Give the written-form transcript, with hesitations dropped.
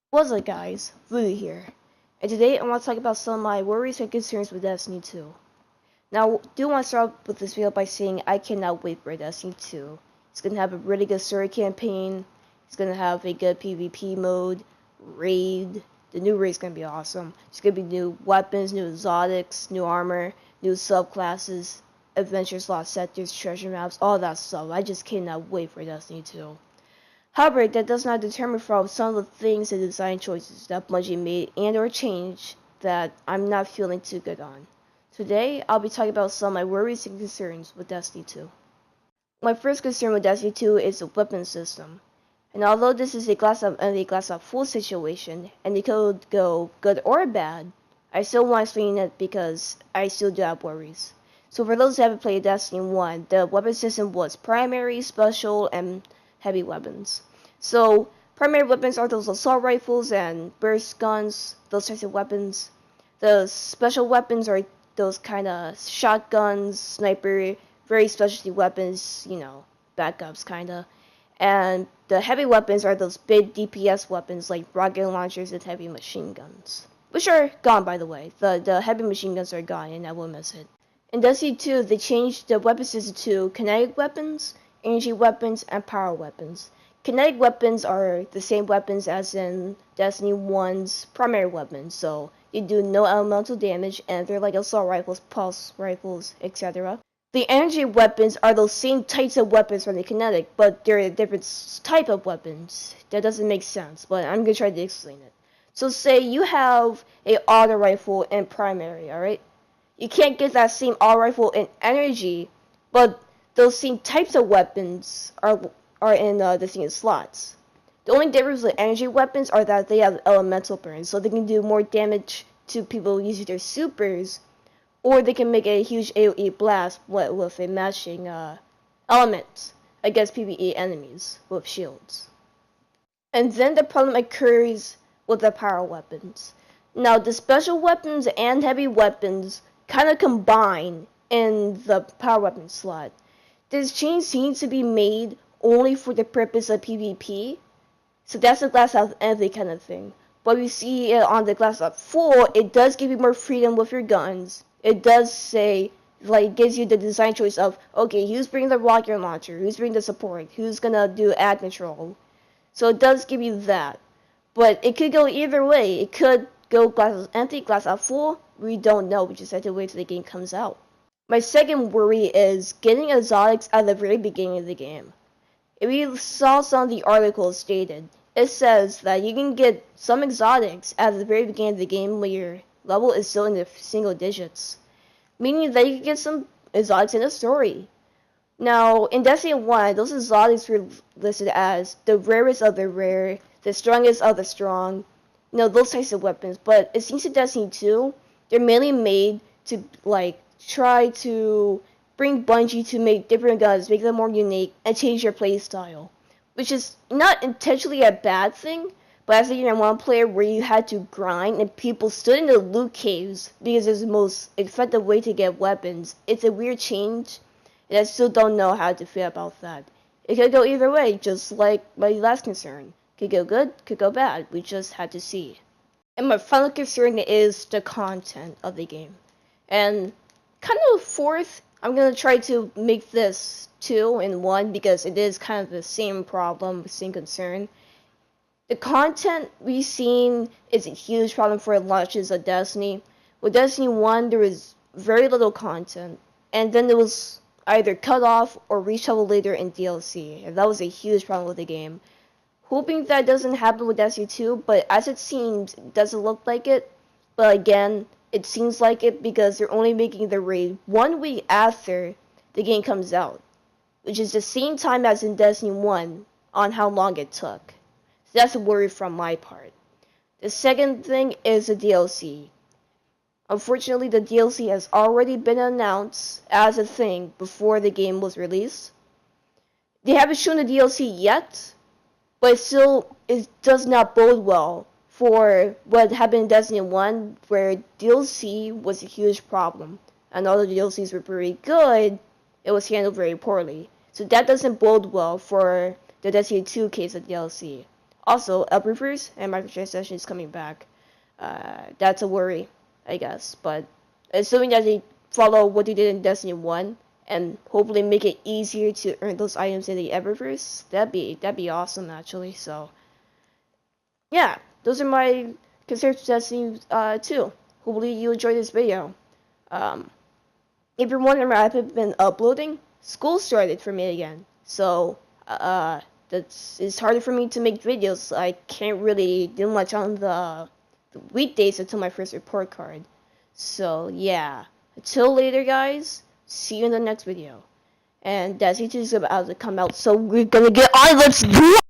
What's up guys, Voodoo here, and today I want to talk about some of my worries and concerns with Destiny 2. Now, I do want to start with this video by saying I cannot wait for Destiny 2. It's going to have a really good story campaign, it's going to have a good PvP mode, raid, the new raid is going to be awesome. There's going to be new weapons, new exotics, new armor, new subclasses, adventure slot sectors, treasure maps, all that stuff. I just cannot wait for Destiny 2. However, that does not deter me from some of the things and design choices that Bungie made and or changed that I'm not feeling too good on. Today, I'll be talking about some of my worries and concerns with Destiny 2. My first concern with Destiny 2 is the weapon system. And although this is a glass up and a glass up full situation, and it could go good or bad, I still want to explain it because I still do have worries. So for those who haven't played Destiny 1, the weapon system was primary, special, and heavy weapons. So primary weapons are those assault rifles and burst guns, those types of weapons. The special weapons are those kind of shotguns, sniper, very specialty weapons, backups kind of. And the heavy weapons are those big DPS weapons like rocket launchers and heavy machine guns. Which are gone, by the way. The heavy machine guns are gone, and I will miss it. In Destiny 2, they changed the weapon system to kinetic weapons, energy weapons, and power weapons. Kinetic weapons are the same weapons as in Destiny 1's primary weapons, so they do no elemental damage, and they're like assault rifles, pulse rifles, etc. The energy weapons are those same types of weapons from the kinetic, but they're a different type of weapons. That doesn't make sense, but I'm gonna try to explain it. So say you have a auto rifle in primary, alright? You can't get that same auto rifle in energy, but those same types of weapons are in the same slots. The only difference with energy weapons are that they have elemental burn, so they can do more damage to people using their supers, or they can make a huge AoE blast with a matching element against PvE enemies with shields. And then the problem occurs with the power weapons. Now, the special weapons and heavy weapons kind of combine in the power weapon slot. This change seems to be made only for the purpose of PvP, so that's a glass half empty kind of thing. But we see it on the glass half full, it does give you more freedom with your guns. It does say, like, gives you the design choice of, okay, who's bringing the rocket launcher, who's bringing the support, who's gonna do ad control. So it does give you that. But it could go either way. It could go glass empty, glass half full. We don't know. We just have to wait till the game comes out. My second worry is getting exotics at the very beginning of the game. If you saw some of the articles stated, it says that you can get some exotics at the very beginning of the game when your level is still in the single digits. Meaning that you can get some exotics in the story. Now, in Destiny 1, those exotics were listed as the rarest of the rare, the strongest of the strong, those types of weapons. But it seems in Destiny 2, they're mainly made to, like, try to bring Bungie to make different guns, make them more unique, and change your playstyle. Which is not intentionally a bad thing, but as a one player where you had to grind and people stood in the loot caves because it's the most effective way to get weapons, it's a weird change, and I still don't know how to feel about that. It could go either way, just like my last concern. Could go good, could go bad, we just had to see. And my final concern is the content of the game. And kind of fourth, I'm gonna try to make this 2 in 1 because it is kind of the same problem, same concern. The content we've seen is a huge problem for launches of Destiny. With Destiny 1, there was very little content, and then it was either cut off or reshoveled later in DLC, and that was a huge problem with the game. Hoping that doesn't happen with Destiny 2, but as it seems, it doesn't look like it. But again, it seems like it because they're only making the raid 1 week after the game comes out, which is the same time as in Destiny 1 on how long it took. So that's a worry from my part. The second thing is the DLC. Unfortunately, the DLC has already been announced as a thing before the game was released. They haven't shown the DLC yet, but still, it does not bode well for what happened in Destiny 1, where DLC was a huge problem. And although the DLCs were very good, it was handled very poorly. So that doesn't bode well for the Destiny 2 case of DLC. Also, Elberverse and microtransactions coming back. That's a worry, I guess. But assuming that they follow what they did in Destiny 1 and hopefully make it easier to earn those items in the Eververse, that'd be awesome actually. So yeah, those are my concerns with Destiny 2. Hopefully you enjoyed this video. If you're wondering why I've been uploading, school started for me again. So it's harder for me to make videos. I can't really do much on the weekdays until my first report card. So yeah, until later guys, see you in the next video. And Destiny 2 is about to come out, so we're gonna get on, let's do it!